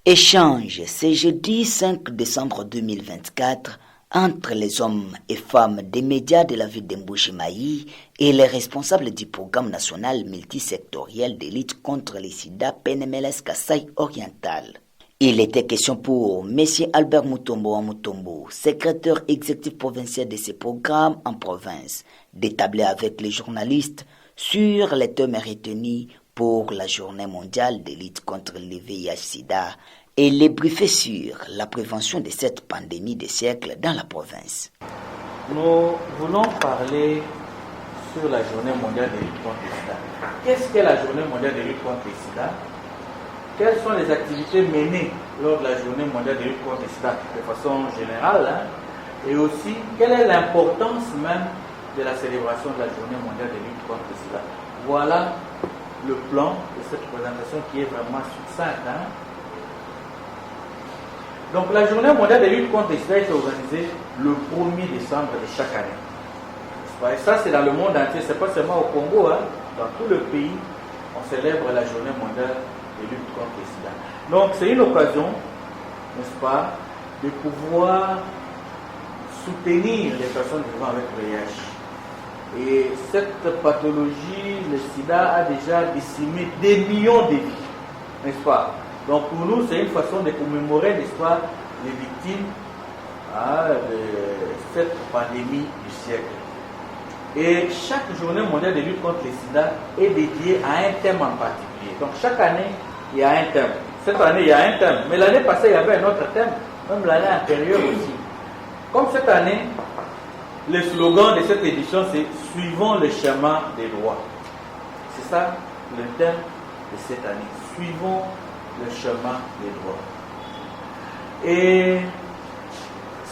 Échange, c'est jeudi 5 décembre 2024 entre les hommes et femmes des médias de la ville d'Mbujimai et les responsables du programme national multisectoriel de lutte contre les sida PNMLS Kasaï Oriental. Il était question pour M. Albert Mutombo, secrétaire exécutif provincial de ce programme en province, d'établir avec les journalistes sur les thèmes retenus pour la journée mondiale de lutte contre le VIH-Sida et les briefer sur la prévention de cette pandémie des siècles dans la province. Nous voulons parler sur la journée mondiale de lutte contre le sida. Qu'est-ce qu'est la journée mondiale de lutte contre le sida? Quelles sont les activités menées lors de la journée mondiale de lutte contre le sida de façon générale, et aussi quelle est l'importance même de la célébration de la journée mondiale de lutte contre le sida. Voilà le plan de cette présentation qui est vraiment succincte. Donc la journée mondiale de lutte contre le sida est organisée le 1er décembre de chaque année. Et ça c'est dans le monde entier, c'est pas seulement au Congo, dans tout le pays on célèbre la journée mondiale de lutte contre le sida. Donc c'est une occasion, n'est-ce pas, de pouvoir soutenir les personnes vivant avec le VIH. Et cette pathologie, le sida, a déjà décimé des millions de vies, n'est-ce pas? Donc pour nous, c'est une façon de commémorer l'histoire des victimes de cette pandémie du siècle. Et chaque journée mondiale de lutte contre le sida est dédiée à un thème en particulier. Donc chaque année, il y a un thème. Cette année, il y a un thème. Mais l'année passée, il y avait un autre thème, même l'année antérieure aussi. Comme cette année, le slogan de cette édition, c'est « Suivons le chemin des droits ». C'est ça le thème de cette année. « Suivons le chemin des droits ». Et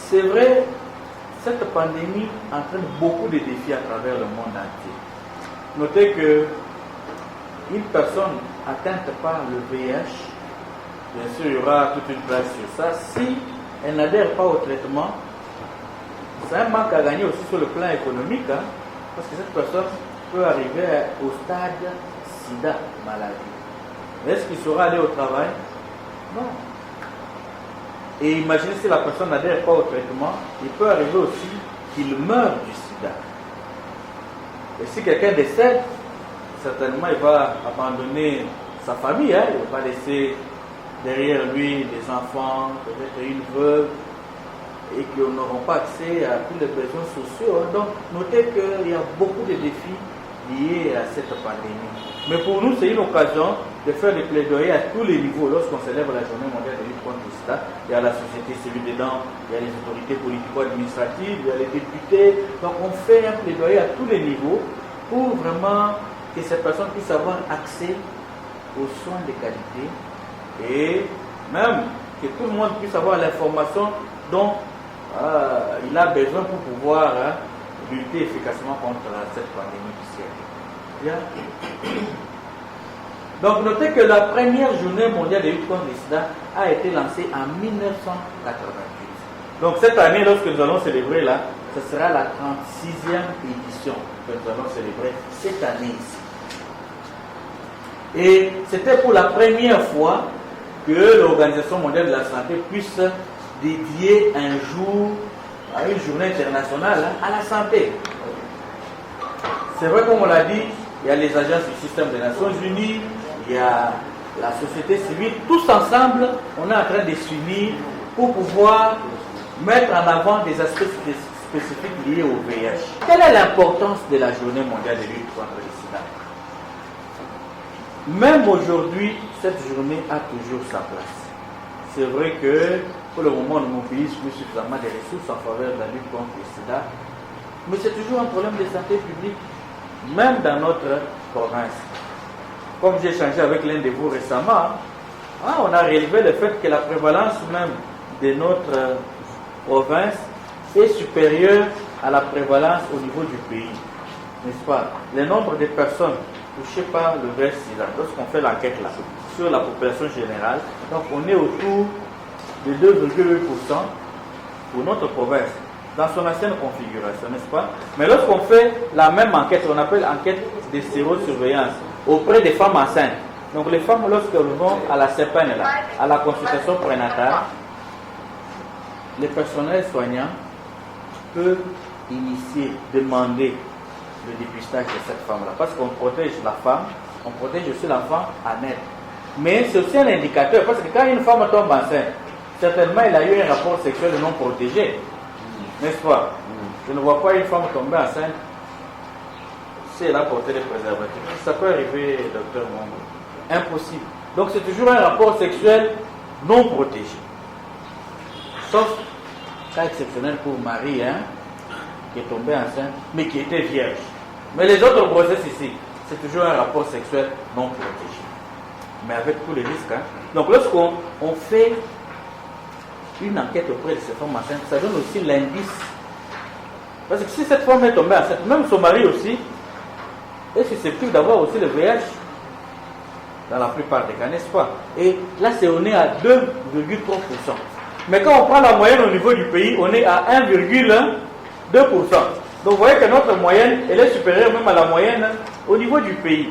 c'est vrai, cette pandémie entraîne beaucoup de défis à travers le monde entier. Notez que une personne atteinte par le VIH, bien sûr, il y aura toute une place sur ça. Si elle n'adhère pas au traitement, c'est un manque à gagner aussi sur le plan économique, parce que cette personne peut arriver au stade sida, maladie. Est-ce qu'il saura aller au travail? Non. Et imaginez si la personne n'adhère pas au traitement, il peut arriver aussi qu'il meure du sida. Et si quelqu'un décède, certainement il va abandonner sa famille, il ne va pas laisser derrière lui des enfants, peut-être une veuve, et qui n'auront pas accès à tous les besoins sociaux. Donc, notez qu'il y a beaucoup de défis liés à cette pandémie. Mais pour nous, c'est une occasion de faire des plaidoyers à tous les niveaux. Lorsqu'on célèbre la journée mondiale de lutte contre le sida, il y a la société civile dedans, il y a les autorités politico-administratives, il y a les députés. Donc, on fait un plaidoyer à tous les niveaux pour vraiment que ces personnes puissent avoir accès aux soins de qualité et même que tout le monde puisse avoir l'information dont il a besoin pour pouvoir lutter efficacement contre cette pandémie du siècle. Bien. Donc notez que la première journée mondiale de lutte contre le sida a été lancée en 1988. Donc cette année, lorsque nous allons célébrer là, ce sera la 36e édition que nous allons célébrer cette année ici. Et c'était pour la première fois que l'Organisation mondiale de la santé puisse dédier un jour à une journée internationale à la santé. C'est vrai, comme on l'a dit, il y a les agences du système des Nations Unies, il y a la société civile, tous ensemble, on est en train de s'unir pour pouvoir mettre en avant des aspects spécifiques liés au VIH. Quelle est l'importance de la journée mondiale de lutte contre le sida? Même aujourd'hui, cette journée a toujours sa place. C'est vrai que pour le moment, on ne mobilise plus suffisamment de ressources en faveur de la lutte contre le sida, mais c'est toujours un problème de santé publique, même dans notre province. Comme j'ai échangé avec l'un de vous récemment, on a relevé le fait que la prévalence même de notre province est supérieure à la prévalence au niveau du pays. N'est-ce pas? Le nombre de personnes touchées par le VIH-Sida, lorsqu'on fait l'enquête là, sur la population générale, donc on est autour de 2,8% pour notre province, dans son ancienne configuration, n'est-ce pas? Mais lorsqu'on fait la même enquête, on appelle enquête de sérosurveillance auprès des femmes enceintes, Donc les femmes, lorsqu'elles vont à la CEPAN, à la consultation prénatale, les personnels soignants peuvent initier, demander le dépistage de cette femme-là. Parce qu'on protège la femme, on protège aussi l'enfant à naître. Mais c'est aussi un indicateur, parce que quand une femme tombe enceinte, certainement elle a eu un rapport sexuel non protégé. N'est-ce pas? Je ne vois pas une femme tomber enceinte si elle a porté les préservatifs. Ça peut arriver, docteur Mongo. Impossible. Donc c'est toujours un rapport sexuel non protégé. Sauf cas exceptionnel pour Marie, qui est tombée enceinte, mais qui était vierge. Mais les autres grossesses ici, c'est toujours un rapport sexuel non protégé. Mais avec tous les risques. Donc lorsqu'on fait une enquête auprès de ces femmes enceintes, ça donne aussi l'indice. Parce que si cette femme est tombée enceinte, même son mari aussi, est susceptible d'avoir aussi le VIH. Dans la plupart des cas, n'est-ce pas? Et là, on est à 2,3%. Mais quand on prend la moyenne au niveau du pays, on est à 1,2%. Donc vous voyez que notre moyenne, elle est supérieure même à la moyenne au niveau du pays.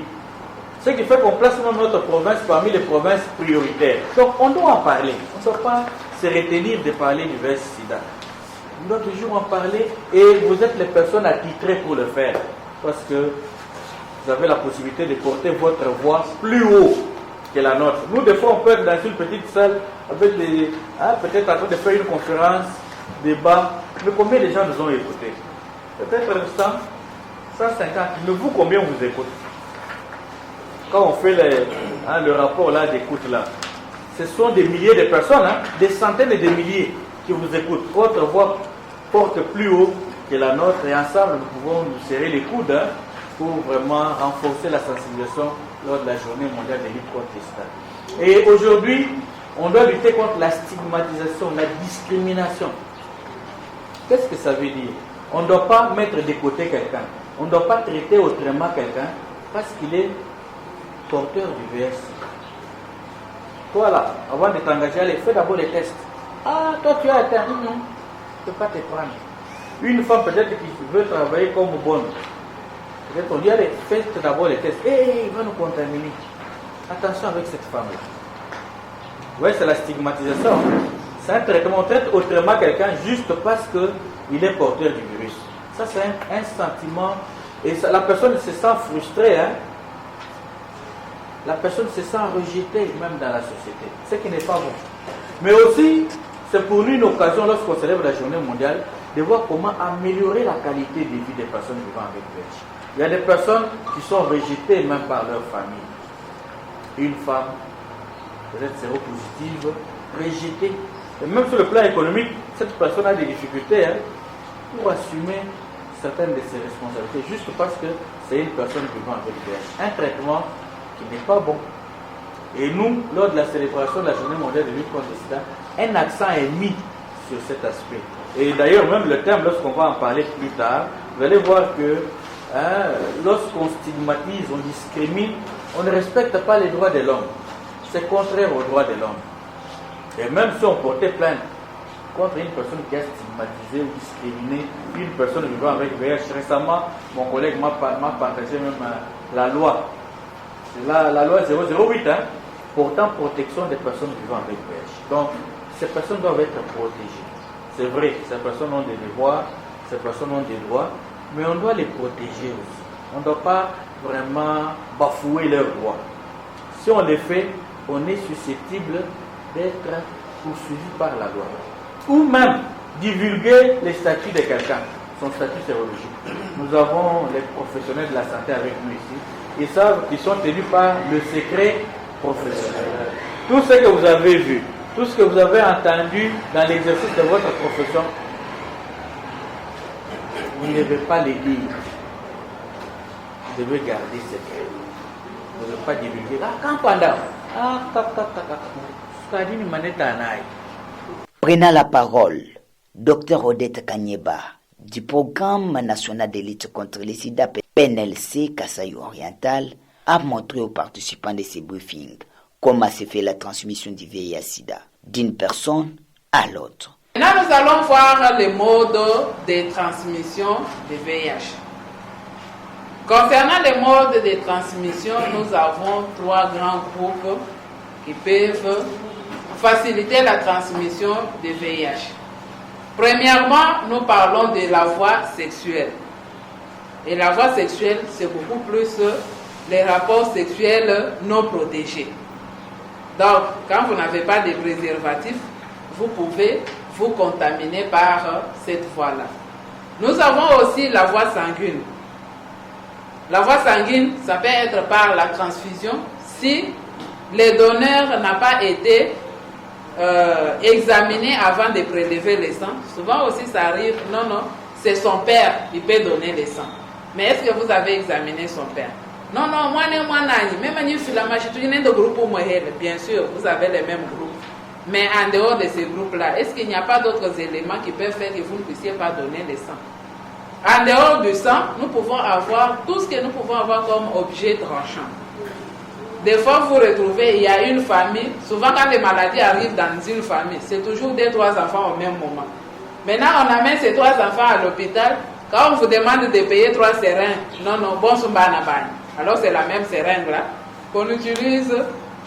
Ce qui fait qu'on place même notre province parmi les provinces prioritaires. Donc on doit en parler. On ne doit pas se retenir de parler du VIH-Sida. On doit toujours en parler et vous êtes les personnes attitrées pour le faire. Parce que vous avez la possibilité de porter votre voix plus haut que la nôtre. Nous, des fois, on peut être dans une petite salle avec des... peut-être en train de faire une conférence, débat. Mais combien de gens nous ont écoutés? Peut-être 100, 150. Mais vous, combien vous écoutez? Quand on fait le rapport là d'écoute là, ce sont des milliers de personnes, des centaines et des milliers qui vous écoutent. Votre voix porte plus haut que la nôtre et ensemble, nous pouvons nous serrer les coudes pour vraiment renforcer la sensibilisation lors de la journée mondiale de lutte contre le sida. Et aujourd'hui, on doit lutter contre la stigmatisation, la discrimination. Qu'est-ce que ça veut dire? On ne doit pas mettre de côté quelqu'un. On ne doit pas traiter autrement quelqu'un parce qu'il est porteur du VIH. Toi là, avant de t'engager, fais d'abord les tests. Ah, toi tu as atteint. Non, je ne peux pas te prendre. Une femme peut-être qui veut travailler comme bonne. Peut-être on dit, allez, faites d'abord les tests. Il va nous contaminer. Attention avec cette femme-là. Vous voyez, c'est la stigmatisation. C'est un traitement. On traite autrement quelqu'un juste parce qu'il est porteur du virus. Ça, c'est un sentiment. Et ça, la personne se sent frustrée. La personne se sent rejetée même dans la société. Ce qui n'est pas bon. Mais aussi, c'est pour nous une occasion, lorsqu'on célèbre la journée mondiale, de voir comment améliorer la qualité de vie des personnes vivant avec VIH. Il y a des personnes qui sont rejetées même par leur famille. Une femme, peut-être séropositive, rejetée. Et même sur le plan économique, cette personne a des difficultés pour assumer certaines de ses responsabilités, juste parce que c'est une personne vivant avec VIH. Un traitement qui n'est pas bon. Et nous, lors de la célébration de la journée mondiale de lutte contre le sida, un accent est mis sur cet aspect. Et d'ailleurs, même le terme, lorsqu'on va en parler plus tard, vous allez voir que lorsqu'on stigmatise, on discrimine, on ne respecte pas les droits de l'homme. C'est contraire aux droits de l'homme. Et même si on portait plainte contre une personne qui a stigmatisé ou discriminé une personne vivant avec VIH, récemment, mon collègue m'a partagé même la loi. C'est la loi 008, portant protection des personnes vivant avec VIH. Donc, ces personnes doivent être protégées. C'est vrai, ces personnes ont des devoirs, ces personnes ont des droits, mais on doit les protéger aussi. On ne doit pas vraiment bafouer leurs droits. Si on les fait, on est susceptible d'être poursuivi par la loi. Ou même divulguer les statuts de quelqu'un, son statut sérologique. Nous avons les professionnels de la santé avec nous ici. Ils savent qu'ils sont tenus par le secret professionnel. Tout ce que vous avez vu, tout ce que vous avez entendu dans l'exercice de votre profession, vous ne devez pas les dire. Vous devez garder secret. Vous ne devez pas divulguer. Prenant la parole, Dr Odette Kanyeba, du Programme national de lutte contre le sida PNLC Kasaï Oriental, a montré aux participants de ces briefings comment se fait la transmission du VIH-Sida d'une personne à l'autre. Maintenant, nous allons voir les modes de transmission du VIH. Concernant les modes de transmission, nous avons 3 grands groupes qui peuvent faciliter la transmission du VIH. Premièrement, nous parlons de la voie sexuelle. Et la voie sexuelle, c'est beaucoup plus les rapports sexuels non protégés. Donc, quand vous n'avez pas de préservatif, vous pouvez vous contaminer par cette voie-là. Nous avons aussi la voie sanguine. La voie sanguine, ça peut être par la transfusion si le donneur n'a pas été examiné avant de prélever le sang. Souvent aussi ça arrive, non, c'est son père qui peut donner le sang. Mais est-ce que vous avez examiné son père? Non, moi, même bien sûr, vous avez les mêmes groupes. Mais en dehors de ces groupes-là, est-ce qu'il n'y a pas d'autres éléments qui peuvent faire que vous ne puissiez pas donner le sang? En dehors du sang, nous pouvons avoir tout ce que nous pouvons avoir comme objet tranchant. Des fois, vous retrouvez, il y a une famille, souvent quand les maladies arrivent dans une famille, c'est toujours 2-3 enfants au même moment. Maintenant, on amène ces 3 enfants à l'hôpital, quand on vous demande de payer 3 seringues, non, bon sumbana bagne. Alors c'est la même seringue là qu'on utilise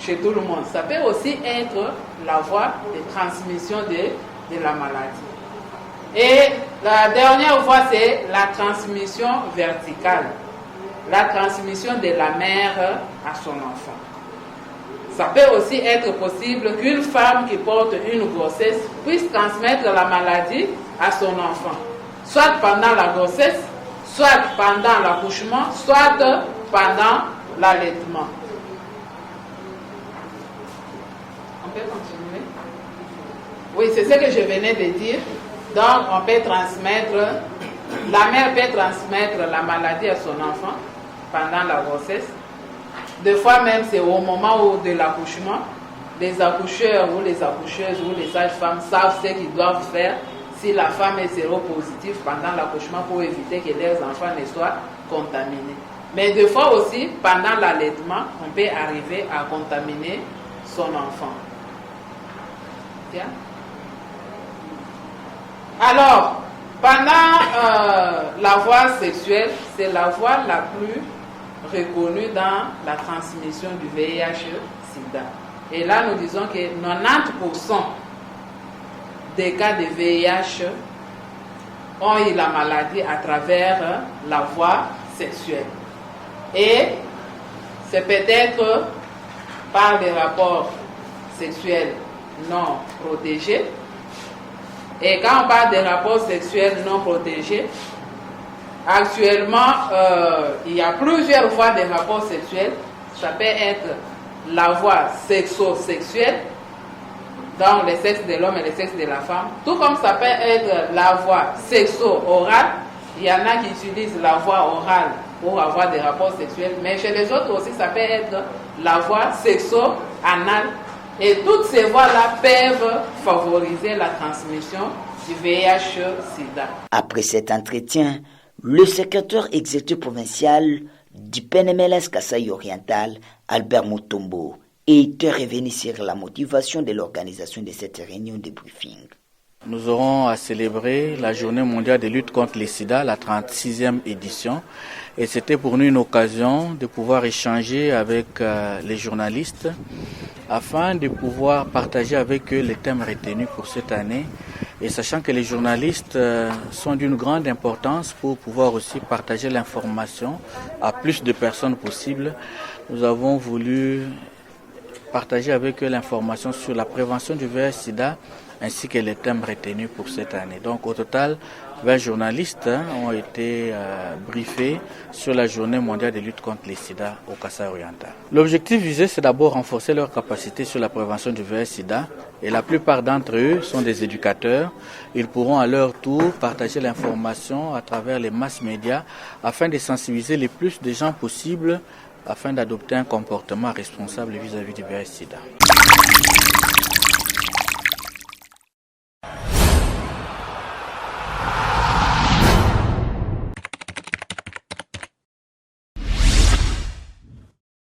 chez tout le monde. Ça peut aussi être la voie de transmission de la maladie. Et la dernière voie, c'est la transmission verticale. La transmission de la mère à son enfant. Ça peut aussi être possible qu'une femme qui porte une grossesse puisse transmettre la maladie à son enfant. Soit pendant la grossesse, soit pendant l'accouchement, soit pendant l'allaitement. On peut continuer? Oui, c'est ce que je venais de dire. Donc, on peut transmettre, la mère peut transmettre la maladie à son enfant pendant la grossesse. Des fois même, c'est au moment de l'accouchement. Les accoucheurs ou les accoucheuses ou les sages-femmes savent ce qu'ils doivent faire si la femme est séropositive pendant l'accouchement pour éviter que leurs enfants ne soient contaminés. Mais des fois aussi, pendant l'allaitement, on peut arriver à contaminer son enfant. Bien. Alors, pendant la voie sexuelle, c'est la voie la plus reconnue dans la transmission du VIH-Sida. Et là, nous disons que 90% des cas de VIH ont eu la maladie à travers la voie sexuelle. Et c'est peut-être par des rapports sexuels non protégés. Et quand on parle des rapports sexuels non protégés, actuellement, il y a plusieurs voies de rapports sexuels. Ça peut être la voie sexo-sexuelle, donc le sexe de l'homme et le sexe de la femme. Tout comme ça peut être la voie sexo-orale. Il y en a qui utilisent la voie orale pour avoir des rapports sexuels. Mais chez les autres aussi, ça peut être la voie sexo-anale. Et toutes ces voies-là peuvent favoriser la transmission du VIH-Sida. Après cet entretien, le secrétaire exécutif provincial du PNMLS Kasaï Oriental, Albert Mutombo, est revenu sur la motivation de l'organisation de cette réunion de briefing. Nous aurons à célébrer la Journée mondiale de lutte contre le sida, la 36e édition. Et c'était pour nous une occasion de pouvoir échanger avec les journalistes afin de pouvoir partager avec eux les thèmes retenus pour cette année. Et sachant que les journalistes sont d'une grande importance pour pouvoir aussi partager l'information à plus de personnes possible, nous avons voulu partager avec eux l'information sur la prévention du VIH-Sida ainsi que les thèmes retenus pour cette année. Donc au total, 20 journalistes ont été briefés sur la journée mondiale de lutte contre le sida au Kasaï oriental. L'objectif visé, c'est d'abord renforcer leur capacité sur la prévention du VIH-Sida et la plupart d'entre eux sont des éducateurs. Ils pourront à leur tour partager l'information à travers les masses médias afin de sensibiliser le plus de gens possible afin d'adopter un comportement responsable vis-à-vis du VIH-Sida.